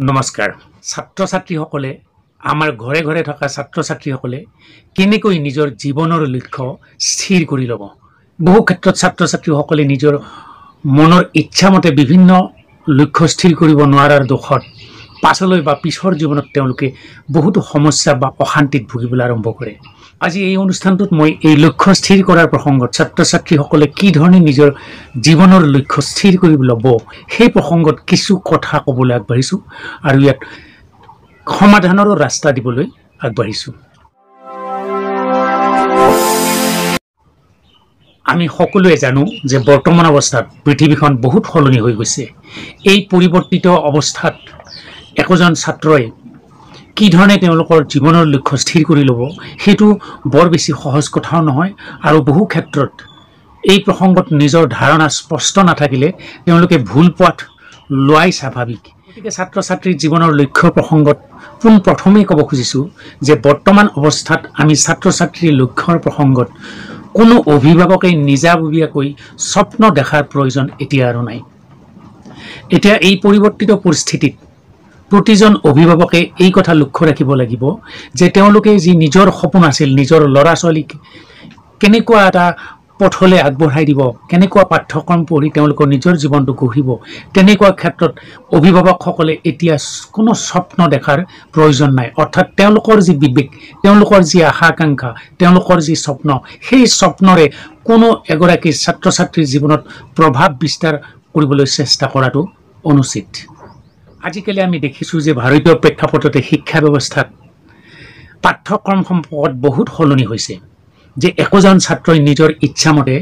নমস্কাৰ। ছাত্ৰ ছাত্ৰীসকলে আমাৰ ঘৰে ঘৰে থকা ছাত্ৰ ছাত্ৰীসকলে কেনেকৈ নিজৰ জীৱনৰ লক্ষ্য স্থিৰ কৰি ল'ব। বহু ক্ষেত্ৰত ছাত্ৰ ছাত্ৰীসকলে নিজৰ মনৰ ইচ্ছামতে বিভিন্ন লক্ষ্য স্থিৰ কৰিব নোৱাৰাৰ দোষত পাছলৈ বা পিছৰ জীৱনত তেওঁলোকে বহুতো সমস্যা বা অশান্তিত ভুগিবলৈ আৰম্ভ কৰে। আজি এই অনুষ্ঠানটোত মই এই লক্ষ্য স্থিৰ কৰাৰ প্ৰসংগত ছাত্ৰ ছাত্ৰীসকলে কি ধৰণে নিজৰ জীৱনৰ লক্ষ্য স্থিৰ কৰি ল'ব সেই প্ৰসংগত কিছু কথা ক'বলৈ আগবাঢ়িছোঁ আৰু ইয়াত সমাধানৰো ৰাস্তা দিবলৈ আগবাঢ়িছোঁ। আমি সকলোৱে জানো যে বৰ্তমান অৱস্থাত পৃথিৱীখন বহুত সলনি হৈ গৈছে। এই পৰিৱৰ্তিত অৱস্থাত একোজন ছাত্ৰই কি ধৰণে তেওঁলোকৰ জীৱনৰ লক্ষ্য স্থিৰ কৰি ল'ব সেইটো বৰ বেছি সহজ কথাও নহয় আৰু বহু ক্ষেত্ৰত এই প্ৰসংগত নিজৰ ধাৰণা স্পষ্ট নাথাকিলে তেওঁলোকে ভুল পথ লোৱাই স্বাভাৱিক। গতিকে ছাত্ৰ ছাত্ৰীৰ জীৱনৰ লক্ষ্য প্ৰসংগত পোনপ্ৰথমেই ক'ব খুজিছোঁ যে বৰ্তমান অৱস্থাত আমি ছাত্ৰ ছাত্ৰীৰ লক্ষ্যৰ প্ৰসংগত কোনো অভিভাৱকে নিজাববীয়াকৈ স্বপ্ন দেখাৰ প্ৰয়োজন এতিয়া আৰু নাই। এতিয়া এই পৰিৱৰ্তিত পৰিস্থিতিত প্ৰতিজন অভিভাৱকে এই কথা লক্ষ্য ৰাখিব লাগিব যে তেওঁলোকে যি নিজৰ সপোন আছিল, নিজৰ ল'ৰা ছোৱালীক কেনেকুৱা এটা পথলৈ আগবঢ়াই দিব, কেনেকুৱা পাঠ্যক্ৰম পঢ়ি তেওঁলোকৰ নিজৰ জীৱনটো গঢ়িব, তেনেকুৱা ক্ষেত্ৰত অভিভাৱকসকলে এতিয়া কোনো স্বপ্ন দেখাৰ প্ৰয়োজন নাই। অৰ্থাৎ তেওঁলোকৰ যি বিবেক, তেওঁলোকৰ যি আশা আকাংক্ষা, তেওঁলোকৰ যি স্বপ্ন, সেই স্বপ্নৰে কোনো এগৰাকী ছাত্ৰ ছাত্ৰীৰ জীৱনত প্ৰভাৱ বিস্তাৰ কৰিবলৈ চেষ্টা কৰাটো অনুচিত। আজিকালি আমি দেখিছোঁ যে ভাৰতীয় প্ৰেক্ষাপটতে শিক্ষা ব্যৱস্থাত পাঠ্যক্ৰম সম্পৰ্কত বহুত সলনি হৈছে যে একোজন ছাত্ৰই নিজৰ ইচ্ছামতে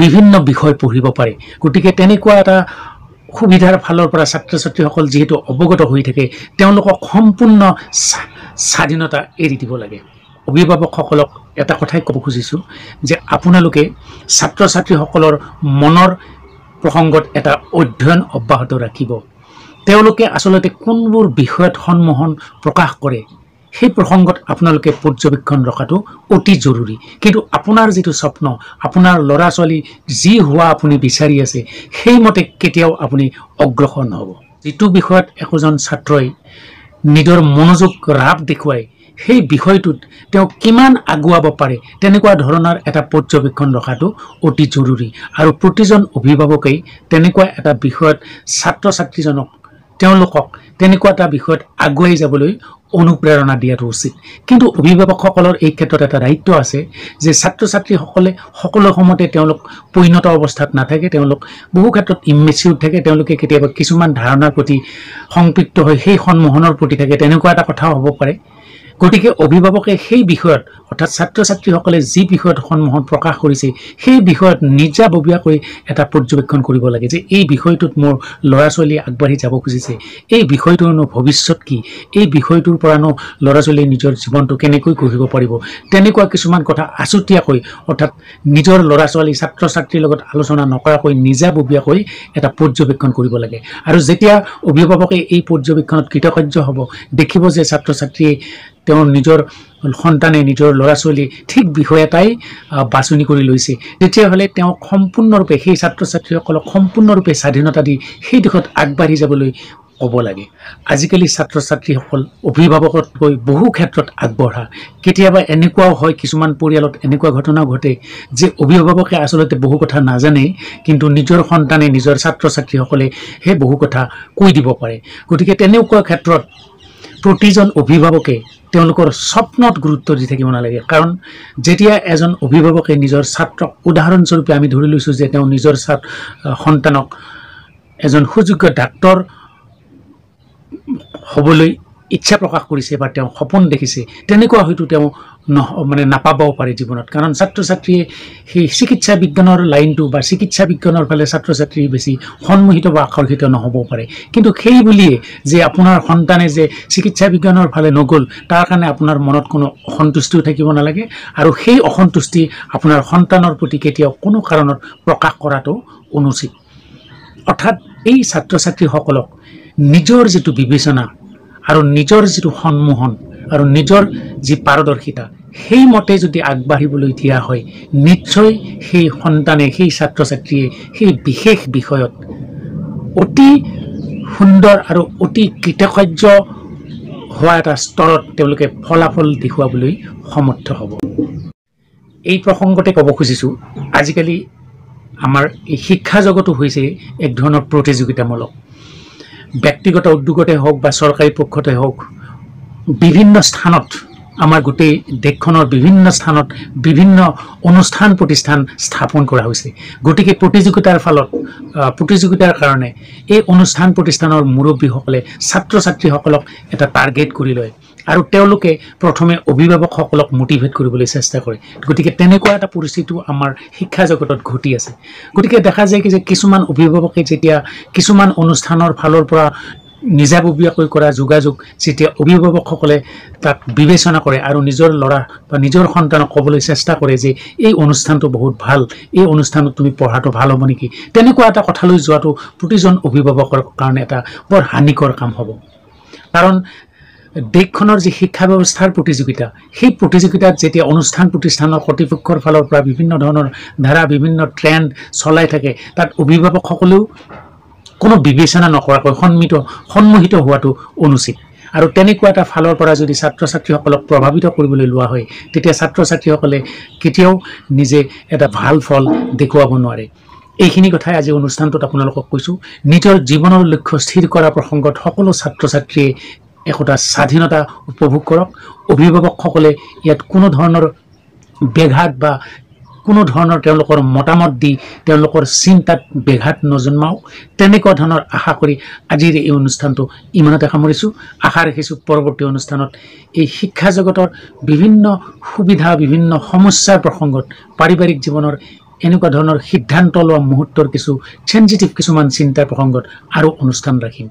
বিভিন্ন বিষয় পঢ়িব পাৰে। গতিকে তেনেকুৱা এটা সুবিধাৰ ফালৰ পৰা ছাত্ৰ ছাত্ৰীসকল যিহেতু অৱগত হৈ থাকে, তেওঁলোকক সম্পূৰ্ণ স্বাধীনতা এৰি দিব লাগে। অভিভাৱকসকলক এটা কথাই ক'ব খুজিছোঁ যে আপোনালোকে ছাত্ৰ ছাত্ৰীসকলৰ মনৰ প্ৰসংগত এটা অধ্যয়ন অব্যাহত ৰাখিব। তেওঁলোকে আচলতে কোনবোৰ বিষয়ত সন্মোহন প্ৰকাশ কৰে সেই প্ৰসংগত আপোনালোকে পৰ্যবেক্ষণ ৰখাটো অতি জৰুৰী। কিন্তু আপোনাৰ যিটো স্বপ্ন, আপোনাৰ ল'ৰা ছোৱালী যি হোৱা আপুনি বিচাৰি আছে, সেইমতে কেতিয়াও আপুনি অগ্ৰসৰ নহ'ব। যিটো বিষয়ত একোজন ছাত্ৰই নিজৰ মনোযোগ ৰাপ দেখুৱাই সেই বিষয়টোত তেওঁ কিমান আগুৱাব পাৰে তেনেকুৱা ধৰণৰ এটা পৰ্যবেক্ষণ ৰখাটো অতি জৰুৰী। আৰু প্ৰতিজন অভিভাৱকেই তেনেকুৱা এটা বিষয়ত ছাত্ৰ ছাত্ৰীজনক তেওঁলোকক তেনেকুৱা এটা বিষয়ত আগুৱাই যাবলৈ অনুপ্ৰেৰণা দিয়াটো উচিত। কিন্তু অভিভাৱকসকলৰ এই ক্ষেত্ৰত এটা দায়িত্ব আছে যে ছাত্ৰ ছাত্ৰীসকলে সকলো সময়তে তেওঁলোক পৰিণত অৱস্থাত নাথাকে, তেওঁলোক বহু ক্ষেত্ৰত ইমেচিউৰ থাকে, তেওঁলোকে কেতিয়াবা কিছুমান ধাৰণাৰ প্ৰতি সংপৃক্ত হৈ সেই সন্মোহনৰ প্ৰতি থাকে, তেনেকুৱা এটা কথাও হ'ব পাৰে। গতিকে অভিভাৱকে সেই বিষয়ত অৰ্থাৎ ছাত্ৰ ছাত্ৰীসকলে যি বিষয়ত সন্মোহন প্ৰকাশ কৰিছে সেই বিষয়ত নিজাববীয়াকৈ এটা পৰ্যবেক্ষণ কৰিব লাগে যে এই বিষয়টোত মোৰ ল'ৰা ছোৱালীয়ে আগবাঢ়ি যাব খুজিছে, এই বিষয়টোৰনো ভৱিষ্যত কি, এই বিষয়টোৰ পৰানো ল'ৰা ছোৱালীয়ে নিজৰ জীৱনটো কেনেকৈ গঢ়িব পাৰিব, তেনেকুৱা কিছুমান কথা আছুতীয়াকৈ অৰ্থাৎ নিজৰ ল'ৰা ছোৱালী ছাত্ৰ ছাত্ৰীৰ লগত আলোচনা নকৰাকৈ নিজাববীয়াকৈ এটা পৰ্যবেক্ষণ কৰিব লাগে। আৰু যেতিয়া অভিভাৱকে এই পৰ্যবেক্ষণত কৃতকাৰ্য হ'ব, দেখিব যে ছাত্ৰ ছাত্ৰীয়ে তেওঁৰ নিজৰ সন্তানে নিজৰ ল'ৰা ছোৱালী ঠিক বিষয় এটাই বাছনি কৰি লৈছে, তেতিয়াহ'লে তেওঁ সম্পূৰ্ণৰূপে সেই ছাত্ৰ ছাত্ৰীসকলক সম্পূৰ্ণৰূপে স্বাধীনতা দি সেই দিশত আগবাঢ়ি যাবলৈ ক'ব লাগে। আজিকালি ছাত্ৰ ছাত্ৰীসকল অভিভাৱকতকৈ বহু ক্ষেত্ৰত আগবঢ়া। কেতিয়াবা এনেকুৱাও হয়, কিছুমান পৰিয়ালত এনেকুৱা ঘটনাও ঘটে যে অভিভাৱকে আচলতে বহু কথা নাজানে, কিন্তু নিজৰ সন্তানে নিজৰ ছাত্ৰ ছাত্ৰীসকলে সেই বহু কথা কৈ দিব পাৰে। গতিকে তেনেকুৱা ক্ষেত্ৰত প্ৰতিজন অভিভাৱকে তেওঁলোকৰ স্বপ্নত গুৰুত্ব দি থাকিব নালাগে। কাৰণ যেতিয়া এজন অভিভাৱকে নিজৰ ছাত্ৰক, উদাহৰণস্বৰূপে আমি ধৰি লৈছোঁ যে তেওঁ নিজৰ সন্তানক এজন সুযোগ্য ডাক্তৰ হ'বলৈ ইচ্ছা প্ৰকাশ কৰিছে বা তেওঁ সপোন দেখিছে, তেনেকুৱা হয়তো তেওঁ নাপাবও পাৰে জীৱনত। কাৰণ ছাত্ৰ ছাত্ৰীয়ে সেই চিকিৎসা বিজ্ঞানৰ লাইনটো বা চিকিৎসা বিজ্ঞানৰ ফালে ছাত্ৰ ছাত্ৰী বেছি সন্মোহিত বা আকৰ্ষিত নহ'বও পাৰে। কিন্তু সেই বুলিয়ে যে আপোনাৰ সন্তানে যে চিকিৎসা বিজ্ঞানৰ ফালে নগ'ল তাৰ কাৰণে আপোনাৰ মনত কোনো অসন্তুষ্টিও থাকিব নালাগে, আৰু সেই অসন্তুষ্টি আপোনাৰ সন্তানৰ প্ৰতি কেতিয়াও কোনো কাৰণত প্ৰকাশ কৰাটো অনুচিত। অৰ্থাৎ এই ছাত্ৰ ছাত্ৰীসকলক নিজৰ যিটো বিবেচনা আৰু নিজৰ যিটো সন্মোহন আৰু নিজৰ যি পাৰদৰ্শিতা, সেইমতে যদি আগবাঢ়িবলৈ দিয়া হয়, নিশ্চয় সেই সন্তানে, সেই ছাত্ৰ ছাত্ৰীয়ে সেই বিশেষ বিষয়ত অতি সুন্দৰ আৰু অতি কৃতকাৰ্য হোৱা এটা স্তৰত তেওঁলোকে ফলাফল দেখুৱাবলৈ সমৰ্থ হ'ব। এই প্ৰসংগতে ক'ব খুজিছোঁ, আজিকালি আমাৰ এই শিক্ষা জগতো হৈছে এক ধৰণৰ প্ৰতিযোগিতামূলক। ব্যক্তিগত উদ্যোগতে হওক বা চৰকাৰী পক্ষতে হওক, বিভিন্ন স্থানত আমাৰ গোটেই দেশখনৰ বিভিন্ন স্থানত বিভিন্ন অনুষ্ঠান প্ৰতিষ্ঠান স্থাপন কৰা হৈছে। গতিকে প্ৰতিযোগিতাৰ কাৰণে এই অনুষ্ঠান প্ৰতিষ্ঠানৰ মুৰব্বীসকলে ছাত্ৰ ছাত্ৰীসকলক এটা টাৰ্গেট কৰি লয় আৰু তেওঁলোকে প্ৰথমে অভিভাৱকসকলক মোটিভেট কৰিবলৈ চেষ্টা কৰে। গতিকে তেনেকুৱা এটা পৰিস্থিতি আমাৰ শিক্ষা জগতত ঘটি আছে। গতিকে দেখা যায় যে কিছুমান অভিভাৱকে যেতিয়া কিছুমান অনুষ্ঠানৰ ফালৰ পৰা নিজাববীয়াকৈ কৰা যোগাযোগ যেতিয়া অভিভাৱকসকলে তাক বিবেচনা কৰে আৰু নিজৰ ল'ৰা বা নিজৰ সন্তানক ক'বলৈ চেষ্টা কৰে যে এই অনুষ্ঠানটো বহুত ভাল, এই অনুষ্ঠানত তুমি পঢ়াটো ভাল হ'ব নেকি, তেনেকুৱা এটা কথালৈ যোৱাটো প্ৰতিজন অভিভাৱকৰ কাৰণে এটা বৰ হানিকৰ কাম হ'ব। কাৰণ দেশখনৰ যি শিক্ষা ব্যৱস্থাৰ প্ৰতিযোগিতা, সেই প্ৰতিযোগিতাত যেতিয়া অনুষ্ঠান প্ৰতিষ্ঠানৰ কৰ্তৃপক্ষৰ ফালৰ পৰা বিভিন্ন ধৰণৰ ধাৰা বিভিন্ন ট্ৰেণ্ড চলাই থাকে, তাত অভিভাৱকসকলেও কোনো বিবেচনা নকৰাকৈ সন্মোহিত হোৱাটো অনুচিত। আৰু তেনেকুৱা এটা ফালৰ পৰা যদি ছাত্ৰ ছাত্ৰীসকলক প্ৰভাৱিত কৰিবলৈ লোৱা হয়, তেতিয়া ছাত্ৰ ছাত্ৰীসকলে কেতিয়াও নিজে এটা ভাল ফল দেখুৱাব নোৱাৰে। এইখিনি কথাই আজি অনুষ্ঠানটোত আপোনালোকক কৈছোঁ। নিজৰ জীৱনৰ লক্ষ্য স্থিৰ কৰা প্ৰসংগত সকলো ছাত্ৰ ছাত্ৰীয়ে একোটা স্বাধীনতা উপভোগ কৰক। অভিভাৱকসকলে ইয়াত কোনো ধৰণৰ ব্যাঘাত বা কোনো ধৰণৰ তেওঁলোকৰ মতামত দি তেওঁলোকৰ চিন্তাত ব্যাঘাত নজন্মাওক, তেনেকুৱা ধৰণৰ আশা কৰি আজিৰ এই অনুষ্ঠানটো ইমানতে সামৰিছোঁ। আশা ৰাখিছোঁ পৰৱৰ্তী অনুষ্ঠানত এই শিক্ষা জগতৰ বিভিন্ন সুবিধা বিভিন্ন সমস্যাৰ প্ৰসংগত পাৰিবাৰিক জীৱনৰ এনেকুৱা ধৰণৰ সিদ্ধান্ত লোৱা মুহূৰ্তৰ কিছু চেনজিটিভ কিছুমান চিন্তাৰ প্ৰসংগত আৰু অনুষ্ঠান ৰাখিম।